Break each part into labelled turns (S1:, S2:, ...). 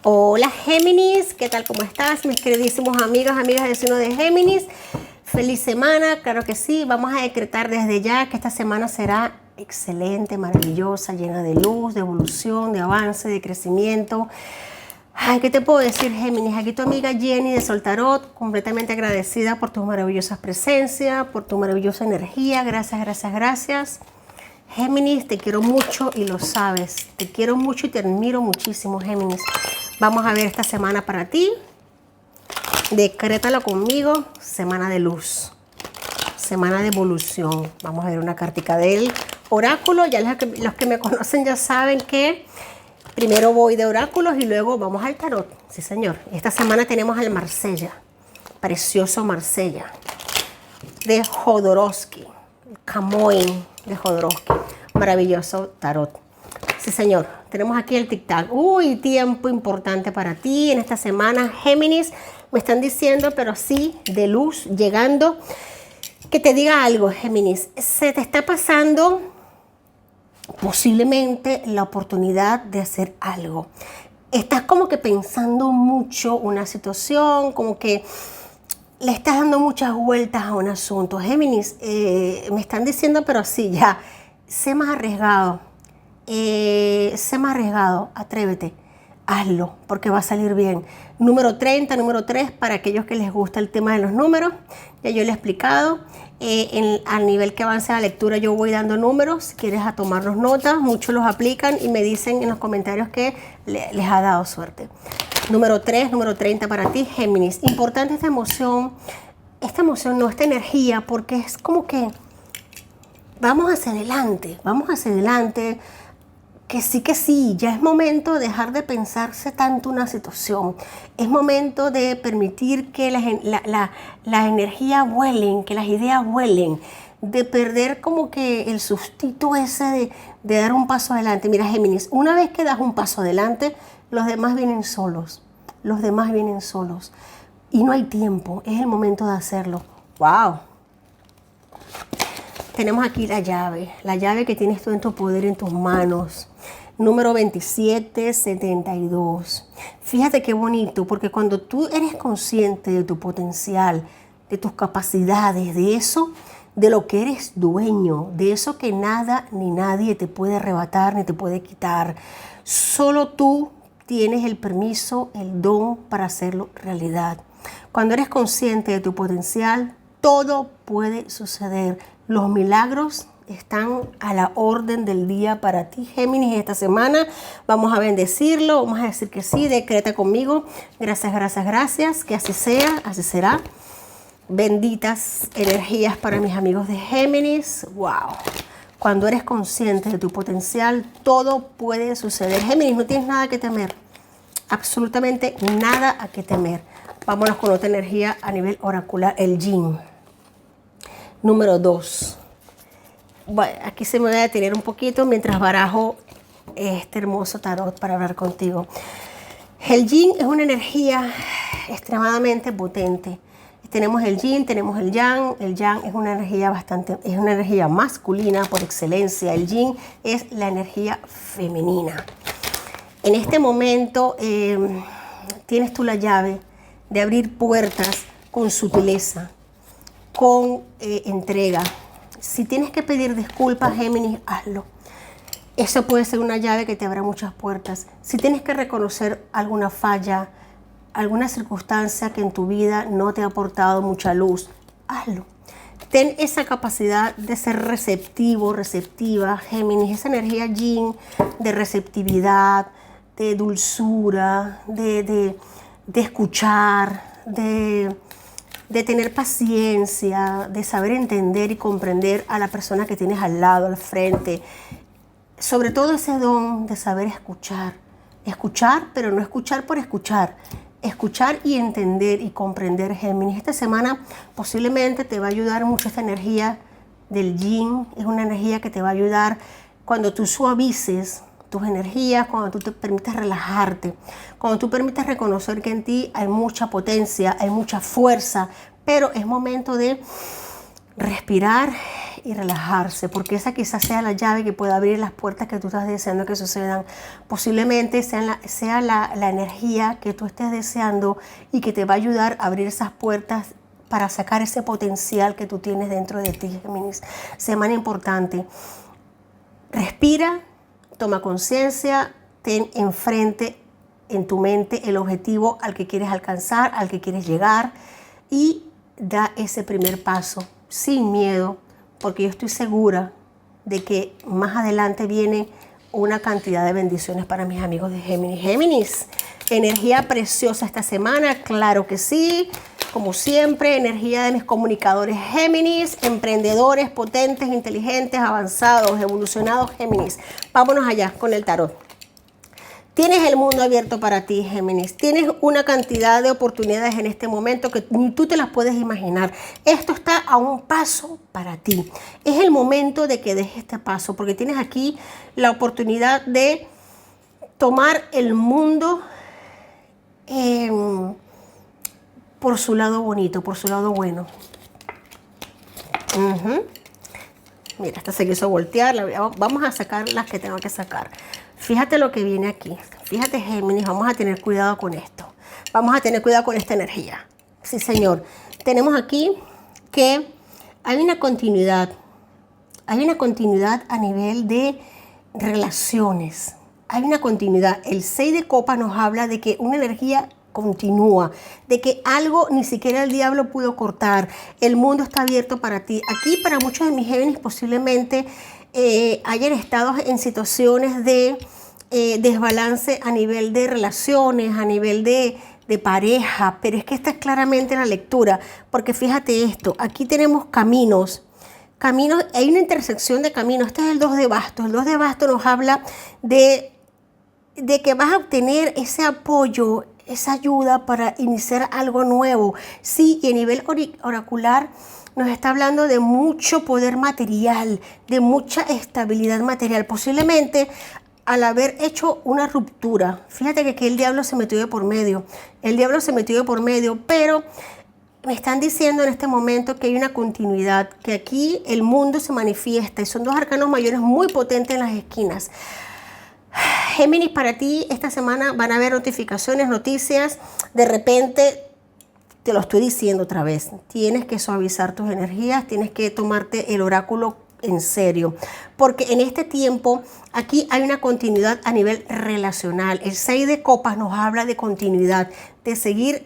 S1: Hola Géminis, ¿qué tal? ¿Cómo estás? Mis queridísimos amigos, amigas del signo de Géminis. Feliz semana, claro que sí. Vamos a decretar desde ya que esta semana será excelente, maravillosa, llena de luz, de evolución, de avance, de crecimiento. Ay, ¿qué te puedo decir, Géminis? Aquí tu amiga Jenny de Sol Tarot, completamente agradecida por tus maravillosas presencias, por tu maravillosa energía. Gracias, gracias, gracias. Géminis, te quiero mucho y lo sabes. Te quiero mucho y te admiro muchísimo, Géminis. Vamos a ver esta semana para ti. Decrétalo conmigo. Semana de luz. Semana de evolución. Vamos a ver una cartica del oráculo. Ya los que me conocen ya saben que primero voy de oráculos y luego vamos al tarot. Sí, señor. Esta semana tenemos al Marsella. Precioso Marsella. De Jodorowsky. Camoin de Jodorowsky. Maravilloso tarot. Sí, señor. Tenemos aquí el tic-tac. Uy, tiempo importante para ti en esta semana. Géminis, me están diciendo, pero sí, de luz, llegando. Que te diga algo, Géminis. Se te está pasando posiblemente la oportunidad de hacer algo. Estás como que pensando mucho una situación, como que le estás dando muchas vueltas a un asunto. Géminis, me están diciendo, pero sí, ya, sé más arriesgado. Sé más arriesgado, atrévete, hazlo, porque va a salir bien. Número 30, número 3, para aquellos que les gusta el tema de los números, ya yo le he explicado. Al nivel que avance la lectura yo voy dando números, si quieres a tomarnos notas, muchos los aplican y me dicen en los comentarios que les ha dado suerte. Número 3, número 30 para ti, Géminis. Importante esta emoción no, esta energía, porque es como que vamos hacia adelante, que sí, ya es momento de dejar de pensarse tanto una situación. Es momento de permitir que las energías vuelen, que las ideas vuelen, de perder como que el sustito ese de dar un paso adelante. Mira, Géminis, una vez que das un paso adelante, los demás vienen solos. Los demás vienen solos. Y no hay tiempo, es el momento de hacerlo. ¡Wow! Tenemos aquí la llave que tienes tú en tu poder, en tus manos. Número 2772. Fíjate qué bonito, porque cuando tú eres consciente de tu potencial, de tus capacidades, de eso, de lo que eres dueño, de eso que nada ni nadie te puede arrebatar ni te puede quitar, solo tú tienes el permiso, el don para hacerlo realidad. Cuando eres consciente de tu potencial, todo puede suceder. Los milagros están a la orden del día para ti, Géminis, esta semana. Vamos a bendecirlo, vamos a decir que sí, decreta conmigo. Gracias, gracias, gracias. Que así sea, así será. Benditas energías para mis amigos de Géminis. ¡Wow! Cuando eres consciente de tu potencial, todo puede suceder. Géminis, no tienes nada que temer. Absolutamente nada a que temer. Vámonos con otra energía a nivel oracular, el Yin. Número 2. Bueno, aquí se me voy a detener un poquito mientras barajo este hermoso tarot para hablar contigo. El Yin es una energía extremadamente potente. Tenemos el Yin, tenemos el Yang. El Yang es una energía masculina por excelencia. El Yin es la energía femenina. En este momento tienes tú la llave de abrir puertas con sutileza, con entrega. Si tienes que pedir disculpas, Géminis, hazlo. Eso puede ser una llave que te abra muchas puertas. Si tienes que reconocer alguna falla, alguna circunstancia que en tu vida no te ha aportado mucha luz, hazlo. Ten esa capacidad de ser receptivo, receptiva, Géminis, esa energía Yin de receptividad, de dulzura, de escuchar, de tener paciencia, de saber entender y comprender a la persona que tienes al lado, al frente. Sobre todo ese don de saber escuchar. Escuchar, pero no escuchar por escuchar. Escuchar y entender y comprender, Géminis. Esta semana posiblemente te va a ayudar mucho esta energía del Yin. Es una energía que te va a ayudar cuando tú suavices tus energías, cuando tú te permites relajarte, cuando tú permites reconocer que en ti hay mucha potencia, hay mucha fuerza, pero es momento de respirar y relajarse, porque esa quizás sea la llave que pueda abrir las puertas que tú estás deseando que sucedan. Posiblemente sea la energía que tú estés deseando y que te va a ayudar a abrir esas puertas para sacar ese potencial que tú tienes dentro de ti, Géminis. Semana importante. Respira, toma conciencia, ten enfrente en tu mente el objetivo al que quieres alcanzar, al que quieres llegar, y da ese primer paso sin miedo, porque yo estoy segura de que más adelante viene una cantidad de bendiciones para mis amigos de Géminis. Géminis, energía preciosa esta semana, claro que sí. Como siempre, energía de mis comunicadores Géminis, emprendedores, potentes, inteligentes, avanzados, evolucionados Géminis. Vámonos allá con el tarot. Tienes el mundo abierto para ti, Géminis. Tienes una cantidad de oportunidades en este momento que ni tú te las puedes imaginar. Esto está a un paso para ti. Es el momento de que dejes este paso, porque tienes aquí la oportunidad de tomar el mundo por su lado bonito, por su lado bueno. Mira, esta se quiso voltear. Vamos a sacar las que tengo que sacar. Fíjate lo que viene aquí. Fíjate, Géminis, vamos a tener cuidado con esto. Vamos a tener cuidado con esta energía. Sí, señor. Tenemos aquí que hay una continuidad. Hay una continuidad a nivel de relaciones. Hay una continuidad. El 6 de copas nos habla de que una energía continúa, de que algo ni siquiera el diablo pudo cortar. El mundo está abierto para ti. Aquí para muchos de mis Géminis posiblemente hayan estado en situaciones de desbalance a nivel de relaciones, a nivel de pareja, pero es que esta es claramente la lectura, porque fíjate esto, aquí tenemos caminos, hay una intersección de caminos. Este es el 2 de bastos. El 2 de bastos nos habla de que vas a obtener ese apoyo, esa ayuda para iniciar algo nuevo. Sí, y a nivel oracular nos está hablando de mucho poder material, de mucha estabilidad material. Posiblemente al haber hecho una ruptura, fíjate que aquí el diablo se metió de por medio. El diablo se metió de por medio, pero me están diciendo en este momento que hay una continuidad, que aquí el mundo se manifiesta y son dos arcanos mayores muy potentes en las esquinas. Géminis, para ti esta semana van a haber notificaciones, noticias. De repente, te lo estoy diciendo otra vez, tienes que suavizar tus energías, tienes que tomarte el oráculo en serio, porque en este tiempo aquí hay una continuidad a nivel relacional. El 6 de copas nos habla de continuidad, de seguir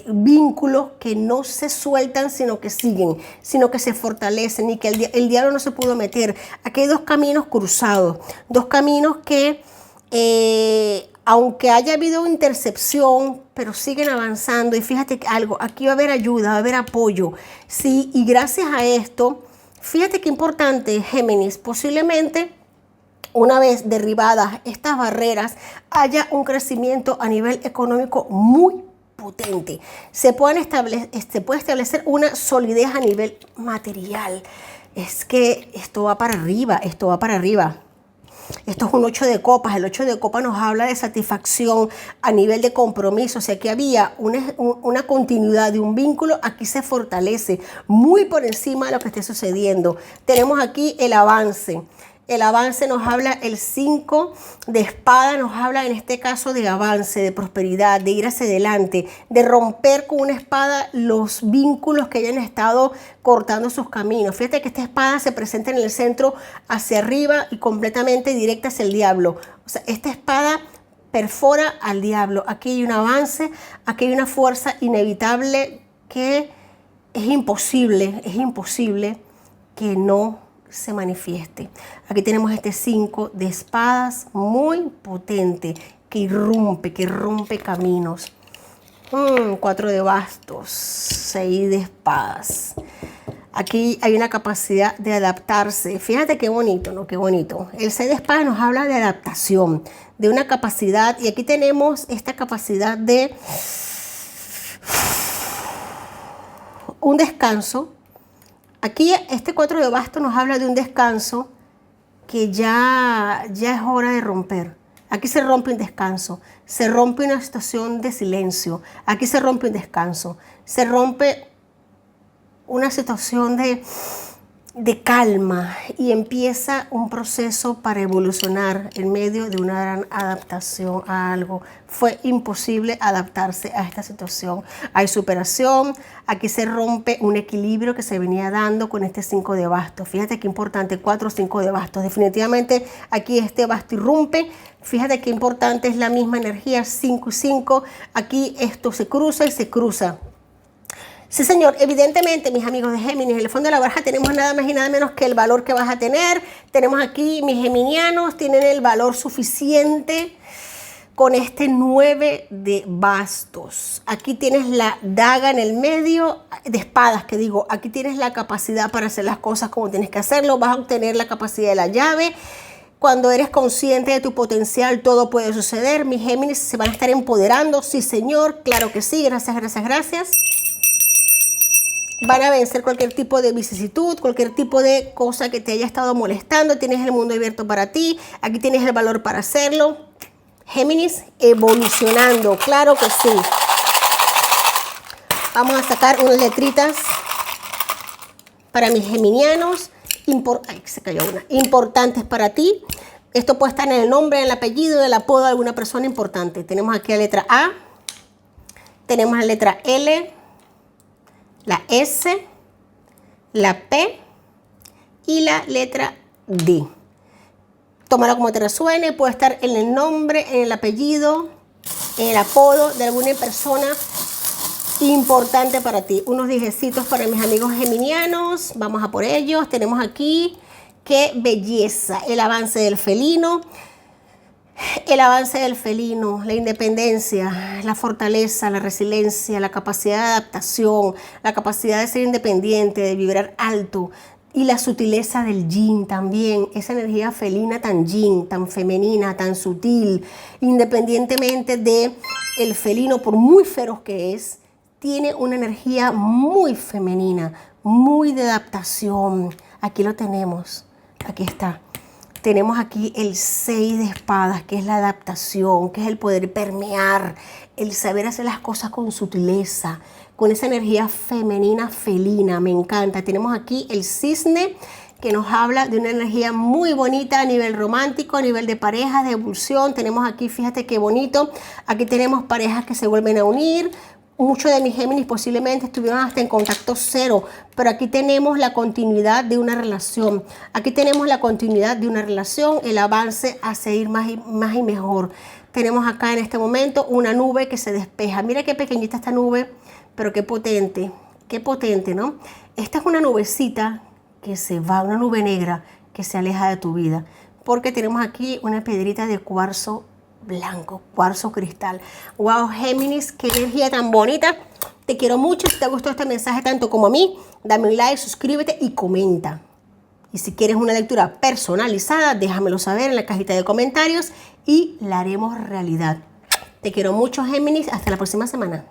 S1: vínculos que no se sueltan, sino que siguen, sino que se fortalecen, y que el diablo no se pudo meter. Aquí hay dos caminos cruzados, dos caminos que aunque haya habido intercepción, pero siguen avanzando. Y fíjate algo, aquí va a haber ayuda, va a haber apoyo, sí, y gracias a esto, fíjate qué importante, Géminis, posiblemente una vez derribadas estas barreras, haya un crecimiento a nivel económico muy potente. Se puede establecer una solidez a nivel material. Es que esto va para arriba, esto va para arriba. Esto es un 8 de copas. El 8 de copas nos habla de satisfacción a nivel de compromiso. O sea, que había una continuidad de un vínculo, aquí se fortalece muy por encima de lo que esté sucediendo. Tenemos aquí el avance. El avance nos habla, el 5 de espada nos habla en este caso de avance, de prosperidad, de ir hacia adelante, de romper con una espada los vínculos que hayan estado cortando sus caminos. Fíjate que esta espada se presenta en el centro hacia arriba y completamente directa hacia el diablo. O sea, esta espada perfora al diablo. Aquí hay un avance, aquí hay una fuerza inevitable que es imposible que no se manifieste. Aquí tenemos este 5 de espadas muy potente, que rompe caminos. 4 de bastos, 6 de espadas. Aquí hay una capacidad de adaptarse. Fíjate qué bonito, ¿no? Qué bonito. El 6 de espadas nos habla de adaptación, de una capacidad, y aquí tenemos esta capacidad de un descanso. Aquí este 4 de bastos nos habla de un descanso que ya es hora de romper. Aquí se rompe un descanso, se rompe una situación de silencio, aquí se rompe un descanso, se rompe una situación de calma y empieza un proceso para evolucionar en medio de una gran adaptación a algo. Fue imposible adaptarse a esta situación. Hay superación, aquí se rompe un equilibrio que se venía dando con este 5 de bastos. Fíjate qué importante, 4 o 5 de bastos. Definitivamente aquí este basto irrumpe. Fíjate qué importante es la misma energía, 5 y 5. Aquí esto se cruza y se cruza. Sí, señor, evidentemente, mis amigos de Géminis, en el fondo de la baraja tenemos nada más y nada menos que el valor que vas a tener. Tenemos aquí, mis geminianos, tienen el valor suficiente con este 9 de bastos. Aquí tienes la daga en el medio, de espadas, que digo, aquí tienes la capacidad para hacer las cosas como tienes que hacerlo. Vas a obtener la capacidad de la llave. Cuando eres consciente de tu potencial, todo puede suceder. Mis Géminis se van a estar empoderando. Sí, señor, claro que sí. Gracias, gracias, gracias. Van a vencer cualquier tipo de vicisitud, cualquier tipo de cosa que te haya estado molestando. Tienes el mundo abierto para ti. Aquí tienes el valor para hacerlo. Géminis, evolucionando. Claro que sí. Vamos a sacar unas letritas para mis geminianos. Ay, se cayó una. Importantes para ti. Esto puede estar en el nombre, en el apellido, en el apodo de alguna persona importante. Tenemos aquí la letra A. Tenemos la letra L. La S, la P y la letra D. Tómalo como te resuene, puede estar en el nombre, en el apellido, en el apodo de alguna persona importante para ti. Unos dijecitos para mis amigos geminianos, vamos a por ellos. Tenemos aquí, qué belleza, el avance del felino. El avance del felino, la independencia, la fortaleza, la resiliencia, la capacidad de adaptación, la capacidad de ser independiente, de vibrar alto y la sutileza del yin también, esa energía felina tan yin, tan femenina, tan sutil, independientemente de el felino, por muy feroz que es, tiene una energía muy femenina, muy de adaptación. Aquí lo tenemos, aquí está. Tenemos aquí el 6 de espadas, que es la adaptación, que es el poder permear, el saber hacer las cosas con sutileza, con esa energía femenina, felina, me encanta. Tenemos aquí el cisne, que nos habla de una energía muy bonita a nivel romántico, a nivel de parejas, de evolución. Tenemos aquí, fíjate qué bonito, aquí tenemos parejas que se vuelven a unir. Muchos de mis Géminis posiblemente estuvieron hasta en contacto cero, pero aquí tenemos la continuidad de una relación. Aquí tenemos la continuidad de una relación, el avance a seguir más y mejor. Tenemos acá en este momento una nube que se despeja. Mira qué pequeñita esta nube, pero qué potente, ¿no? Esta es una nubecita que se va, una nube negra que se aleja de tu vida, porque tenemos aquí una piedrita de cuarzo blanco, cuarzo cristal. Wow, Géminis, qué energía tan bonita. Te quiero mucho. Si te gustó este mensaje tanto como a mí, dame un like, suscríbete y comenta. Y si quieres una lectura personalizada, déjamelo saber en la cajita de comentarios y la haremos realidad. Te quiero mucho, Géminis. Hasta la próxima semana.